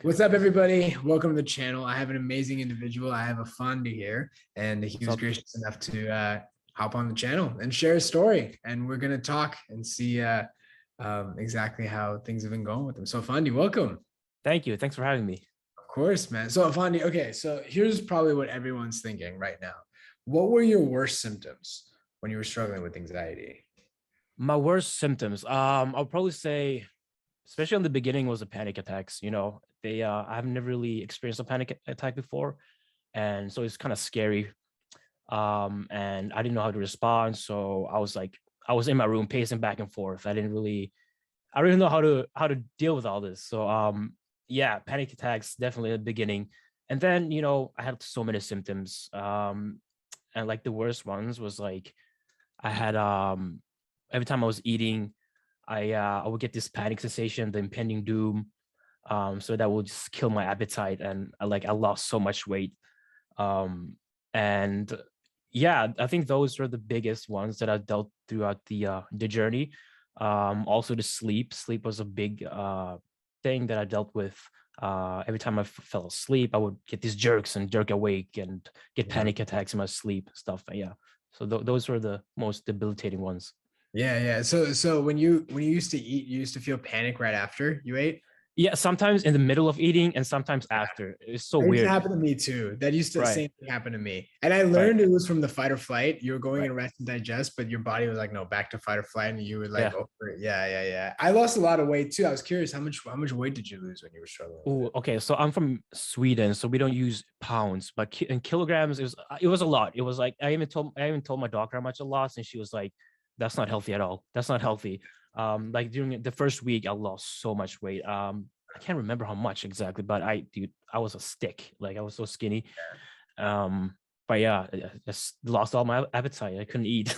What's up, everybody? Welcome to the channel. I have an amazing individual. I have Affandy here, and he What's was up? gracious enough to hop on the channel and share his story. And we're gonna talk and see exactly how things have been going with him. So, Affandy, welcome. Thank you. Thanks for having me. Of course, man. So, Affandy, okay. So here's probably what everyone's thinking right now. What were your worst symptoms when you were struggling with anxiety? My worst symptoms, I'll probably say, especially in the beginning, was the panic attacks. I've never really experienced a panic attack before, and so it's kind of scary. And I didn't know how to respond, so I was in my room pacing back and forth. I didn't know how to deal with all this. So, yeah, panic attacks definitely at the beginning, and then I had so many symptoms. And like the worst ones was like I had every time I was eating, I would get this panic sensation, the impending doom. So that would just kill my appetite, and I lost so much weight. Um, and yeah, I think those were the biggest ones that I dealt throughout the journey. Also the sleep. Sleep was a big thing that I dealt with. Every time I fell asleep, I would get these jerks and jerk awake and get Mhm. panic attacks in my sleep stuff. Yeah. So those were the most debilitating ones. Yeah, yeah. So when you used to eat, you used to feel panic right after you ate. Yeah, sometimes in the middle of eating and sometimes after. It's so That used to weird. happen to me too. That used to Right, same thing happen to me. And I right, learned it was from the fight or flight. You were going right. in rest and digest, but your body was like, no, back to fight or flight. And you were like, Yeah. over it. Yeah, yeah, yeah. I lost a lot of weight too. I was curious how much weight did you lose when you were struggling with Oh, it? okay. So I'm from Sweden, so we don't use pounds, but in kilograms, it was a lot. It was like I even told my doctor how much I lost, and she was like, "That's not healthy at all. That's not healthy." Like during the first week, I lost so much weight. I can't remember how much exactly, but dude, I was a stick. Like I was so skinny. Um, but yeah, I just lost all my appetite. I couldn't eat.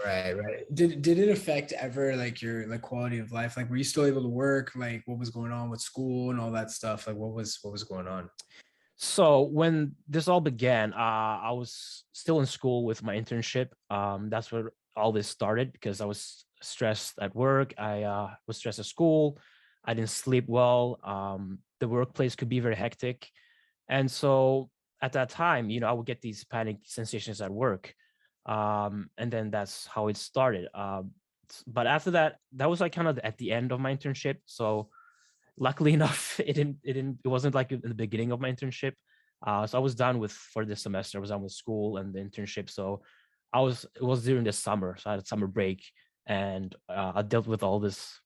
Right, right. Did it affect ever like your like quality of life? Like were you still able to work? Like what was going on with school and all that stuff? Like what was going on? So when this all began, I was still in school with my internship. That's where all this started because I was stressed at work. I was stressed at school. I didn't sleep well. The workplace could be very hectic, and so at that time, I would get these panic sensations at work, and then that's how it started. But after that, that was like kind of at the end of my internship. So luckily enough, it wasn't like in the beginning of my internship. So I was done with for this semester. I was done with school and the internship. So it was during the summer. So I had a summer break, and I dealt with all this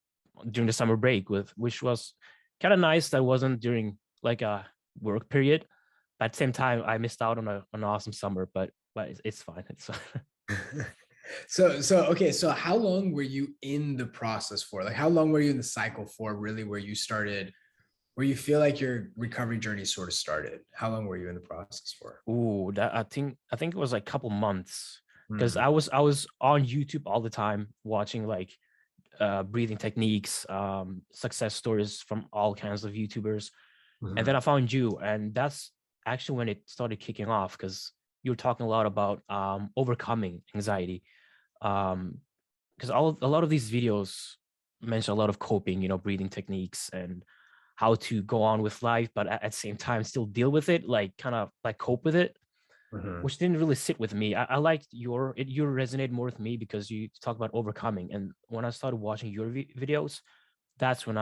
during the summer break, with which was kind of nice. That wasn't during like a work period, but at the same time, I missed out on an awesome summer. But it's fine. It's So okay, so how long were you in the process for? Like how long were you in the cycle for really where you started, where you feel like your recovery journey sort of started? How long were you in the process for? ooh, that I think it was like a couple months because Hmm. I was on YouTube all the time watching like breathing techniques, success stories from all kinds of YouTubers, and then Hmm. I found you, and that's actually when it started kicking off because you were talking a lot about overcoming anxiety, because a lot of these videos mention a lot of coping, breathing techniques and how to go on with life, but at the same time still deal with it, like kind of like cope with it, Hmm. which didn't really sit with me. I liked you resonate more with me because you talk about overcoming. And when I started watching your videos, that's when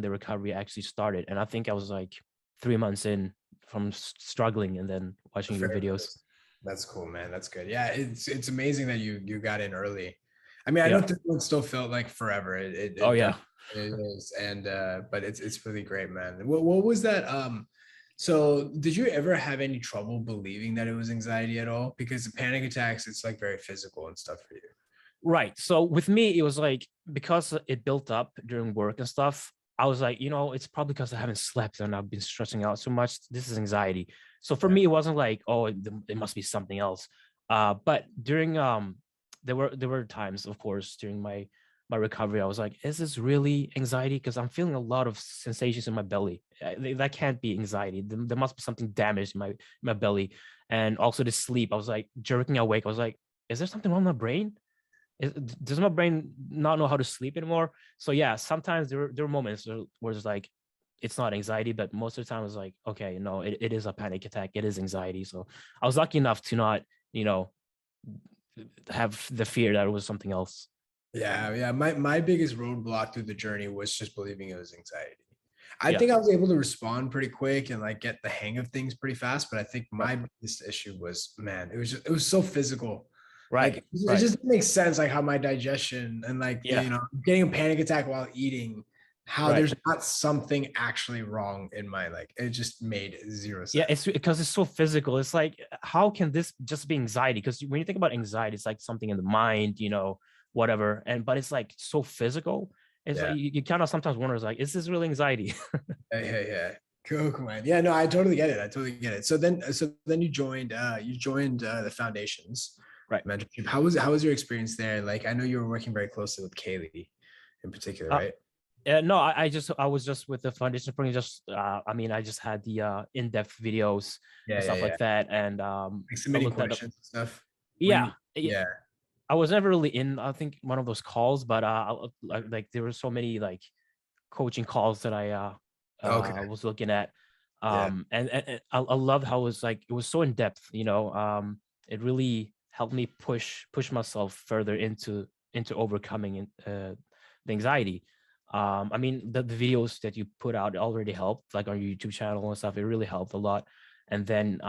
the recovery actually started. And I think I was like 3 months in from struggling and then watching your Fair. videos. That's cool, man. That's good. Yeah, it's amazing that you got in early. I mean, I know Yeah. this one still felt like forever. Oh It yeah. definitely is, and but it's really great, man. What was that? So did you ever have any trouble believing that it was anxiety at all? Because the panic attacks, it's like very physical and stuff for you. Right. So with me, it was like because it built up during work and stuff, I was like, it's probably because I haven't slept and I've been stressing out so much. This is anxiety. So for Yeah. me, it wasn't like, oh, it must be something else. But during there were times, of course, during my recovery, I was like, is this really anxiety? Because I'm feeling a lot of sensations in my belly. That can't be anxiety. There must be something damaged in my belly. And also the sleep. I was like jerking awake. I was like, is there something wrong with my brain? Does my brain not know how to sleep anymore? So yeah, sometimes there were moments where it's like it's not anxiety, but most of the time it's like, okay, no, it is a panic attack. It is anxiety. So I was lucky enough to not, have the fear that it was something else. Yeah. My biggest roadblock through the journey was just believing it was anxiety. I Yeah. think I was able to respond pretty quick and like get the hang of things pretty fast. But I think Right. my biggest issue was, man, it was so physical. Like Right. it Right. just makes sense, like how my digestion and like Yeah. getting a panic attack while eating, how Right. there's not something actually wrong in my, like it just made zero Yeah. sense. It's because it's so physical. It's like, how can this just be anxiety? Because when you think about anxiety, it's like something in the mind, whatever. But it's like so physical. It's like Yeah. you kind of sometimes wonder, like, is this really anxiety? Yeah. Cool, man. Yeah, no, I totally get it. I totally get it. So then you joined the foundations Right. mentorship. How was your experience there? Like I know you were working very closely with Kaylee in particular, Uh, right? no, I was just with the foundation program. I just had the in-depth videos Yeah, and yeah, stuff yeah. like that, and Like I submitting looked at questions and stuff. Were yeah, you? Yeah. I was never really in, I think, one of those calls, but like there were so many like coaching calls that I Okay. was looking at, Yeah. and I love how it was so in depth. It really helped me push myself further into overcoming the anxiety. I mean, the videos that you put out already helped, like on your YouTube channel and stuff. It really helped a lot, and then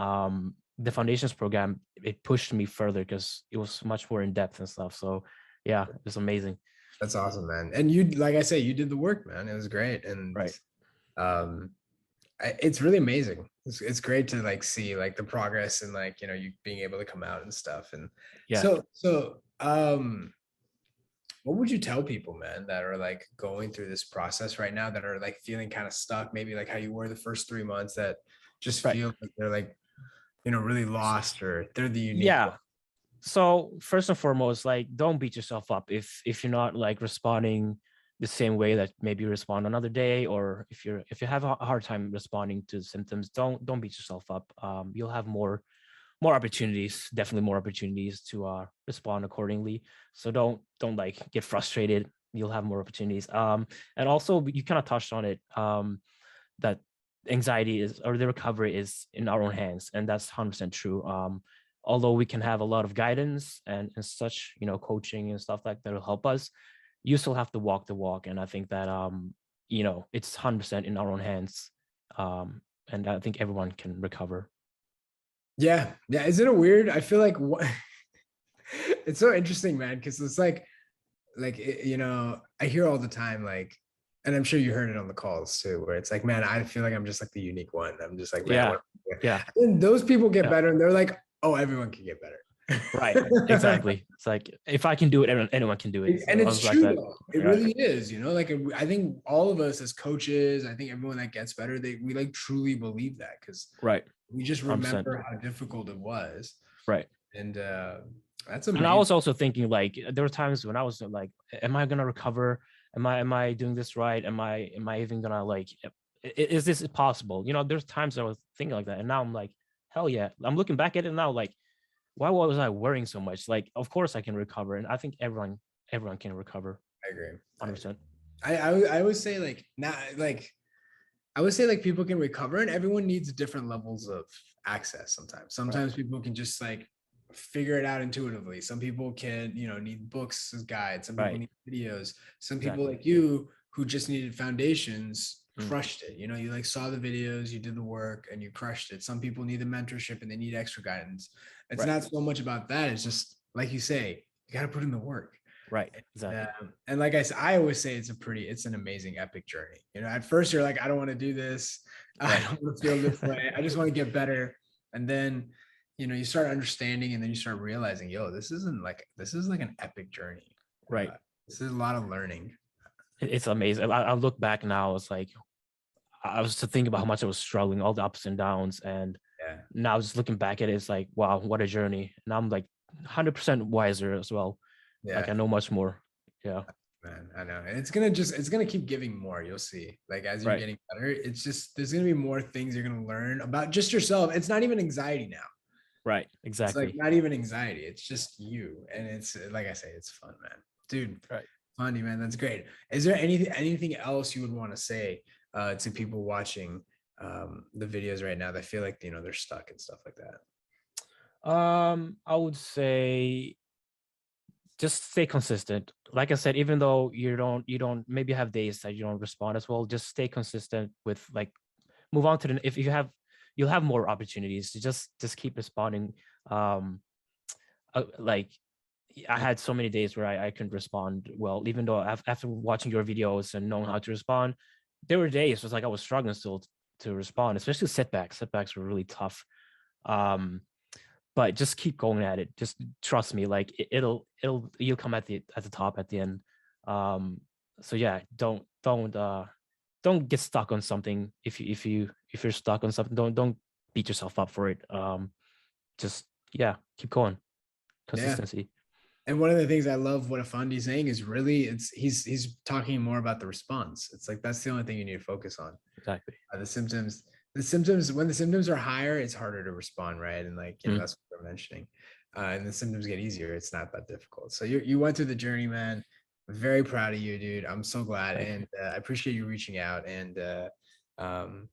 the foundations program, it pushed me further because it was much more in depth and stuff. So yeah, it was amazing. That's awesome, man. And you, like I say, you did the work, man. It was great, and Right. um, it's really amazing. It's great to like see like the progress and like you being able to come out and stuff. And Yeah. so what would you tell people, man, that are like going through this process right now, that are like feeling kind of stuck, maybe like how you were the first 3 months, that just Right. feel like they're like really lost, or they're the unique Yeah. one? So first and foremost, like, don't beat yourself up if you're not like responding the same way that maybe you respond another day, or if you have a hard time responding to symptoms, don't beat yourself up. You'll have more opportunities, definitely more opportunities to respond accordingly. So don't like get frustrated. You'll have more opportunities. And also you kind of touched on it, that anxiety is, or the recovery is in our own hands, and that's 100% true. Although we can have a lot of guidance and such, coaching and stuff like that will help us, you still have to walk the walk. And I think that it's 100% in our own hands. And I think everyone can recover. Yeah. Isn't it weird? I feel like what it's so interesting, man, because it's like I hear all the time, like, and I'm sure you heard it on the calls too, where it's like, man, I feel like I'm just like the unique one. I'm just like, man, Yeah. what? Yeah. And those people get Yeah. better, and they're like, oh, everyone can get better. Right. Exactly. It's like, if I can do it, anyone can do it. And So I it's was like true that. though. It Right. really is. Like I think all of us as coaches, I think everyone that gets better, we like truly believe that, because Right. we just 100%. remember how difficult it was. Right. And that's And I amazing. was also thinking, like, there were times when I was like, am I gonna recover? Am I doing this right? Am I even gonna, like, is this possible? There's times I was thinking like that, and now I'm like, hell yeah. I'm looking back at it now, like, why was I worrying so much? Like, of course I can recover, and I think everyone can recover. I agree. 100%. I always say, like, not like, I would say, like, people can recover, and everyone needs different levels of access. Right. Sometimes people can just like figure it out intuitively. Some people can, need books as guides. Some people Right. need videos. Some people Exactly. like you who just needed foundations Mm. crushed it. You like saw the videos, you did the work, and you crushed it. Some people need the mentorship and they need extra guidance. It's Right. not so much about that. It's just like you say, you got to put in the work. Right. Exactly. And like I said, I always say it's an amazing epic journey. At first you're like, I don't want to do this. I Right. don't want to feel this way. I just want to get better. And then, you start understanding, and then you start realizing, yo, this is like an epic journey. Right. This is a lot of learning. It's amazing. I look back now, it's like, I was to think about how much I was struggling, all the ups and downs, and Yeah. now just looking back at it, it's like, wow, what a journey. And I'm like 100% wiser as well. Like, Yeah. I know much more. Yeah. Man, I know. And it's gonna keep giving more. You'll see. Like as you're Right. getting better, it's just there's gonna be more things you're gonna learn about just yourself. It's not even anxiety now. Right. It's like Exactly. not even anxiety. It's just you. And it's like I say, it's fun, man. Dude, Right. funny, man. That's great. Is there anything else you would want to say to people watching the videos right now that feel like, you know, they're stuck and stuff like that? I would say just stay consistent. Like I said, even though you don't maybe have days that you don't respond as well, just stay consistent with like move on to the if you have you'll have more opportunities to just keep responding. Um like I had so many days where I couldn't respond well, even though after watching your videos and knowing how to respond, there were days was like I was struggling still to respond, especially setbacks. Setbacks were really tough. Um, but just keep going at it. Just trust me, like it'll you'll come at the top at the end. Um, so yeah, don't get stuck on something. If you're stuck on something, don't beat yourself up for it. Just yeah, keep going. Yeah. Consistency. And one of the things I love what Affandy's saying is really he's talking more about the response. It's like that's the only thing you need to focus on. Exactly. The symptoms when the symptoms are higher, it's harder to respond, right? And like, you know, Mhm. that's what we're mentioning. And the symptoms get easier. It's not that difficult. So you went through the journey, man. Very proud of you, dude. I'm so glad, Thank and you. I appreciate you reaching out. And um,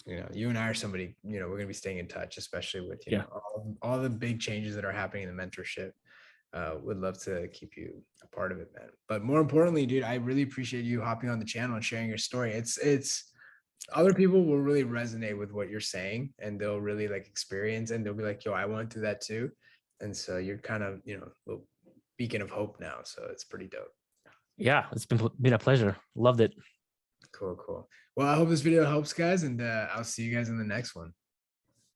you know, you and I are somebody. You know, we're gonna be staying in touch, especially with, you Yeah. know, all the big changes that are happening in the mentorship. Would love to keep you a part of it, man. But more importantly, dude, I really appreciate you hopping on the channel and sharing your story. It's other people will really resonate with what you're saying, and they'll really like experience, and they'll be like, yo, I went through that too. And so you're kind of, you know, a little beacon of hope now. So it's pretty dope. Yeah, it's been a pleasure. Loved it. Cool, cool. Well, I hope this video helps, guys, and I'll see you guys in the next one.